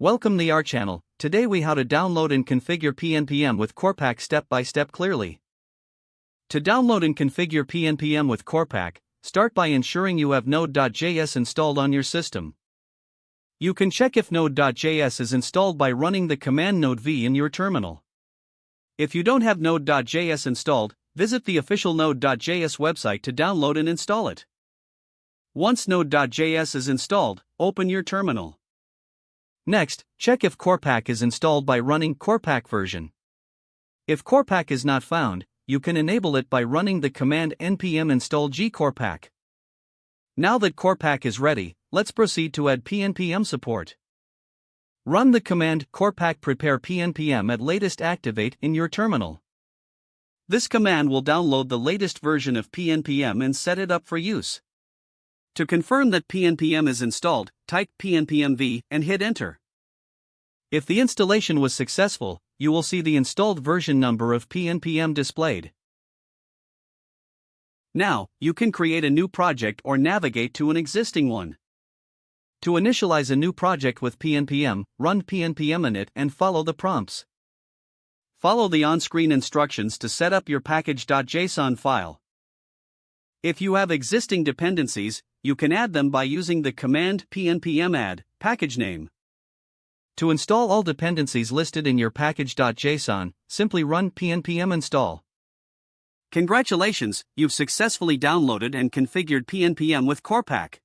Welcome to our channel. Today we how to download and configure pnpm with Corepack step by step clearly. To download and configure pnpm with Corepack, start by ensuring you have node.js installed on your system. You can check if node.js is installed by running the command node v in your terminal. If you don't have node.js installed, visit the official node.js website to download and install it. Once node.js is installed, open your terminal. Next, check if Corepack is installed by running Corepack version. If Corepack is not found, you can enable it by running the command npm install gcorepack. Now that Corepack is ready, let's proceed to add pnpm support. Run the command corepack prepare pnpm at latest activate in your terminal. This command will download the latest version of pnpm and set it up for use. To confirm that pnpm is installed, type pnpmv and hit enter. If the installation was successful, you will see the installed version number of pnpm displayed. Now, you can create a new project or navigate to an existing one. To initialize a new project with pnpm, run pnpm init and follow the prompts. Follow the on-screen instructions to set up your package.json file. If you have existing dependencies, you can add them by using the command pnpm add package name. To install all dependencies listed in your package.json, simply run pnpm install. Congratulations, you've successfully downloaded and configured pnpm with Corepack.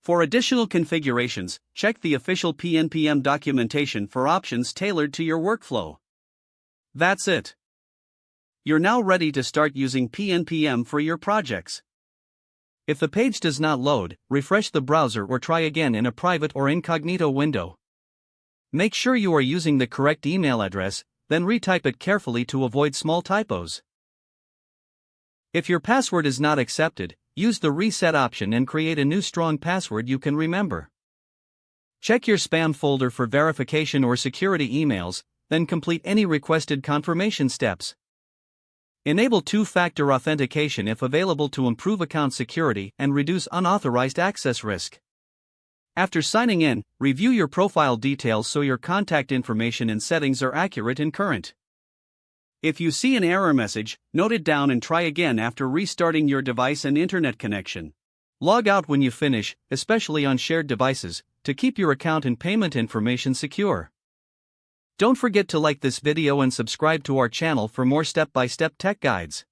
For additional configurations, check the official pnpm documentation for options tailored to your workflow. That's it. You're now ready to start using pnpm for your projects. If the page does not load, refresh the browser or try again in a private or incognito window. Make sure you are using the correct email address, then retype it carefully to avoid small typos. If your password is not accepted, use the reset option and create a new strong password you can remember. Check your spam folder for verification or security emails, then complete any requested confirmation steps. Enable two-factor authentication if available to improve account security and reduce unauthorized access risk. After signing in, review your profile details so your contact information and settings are accurate and current. If you see an error message, note it down and try again after restarting your device and internet connection. Log out when you finish, especially on shared devices, to keep your account and payment information secure. Don't forget to like this video and subscribe to our channel for more step-by-step tech guides.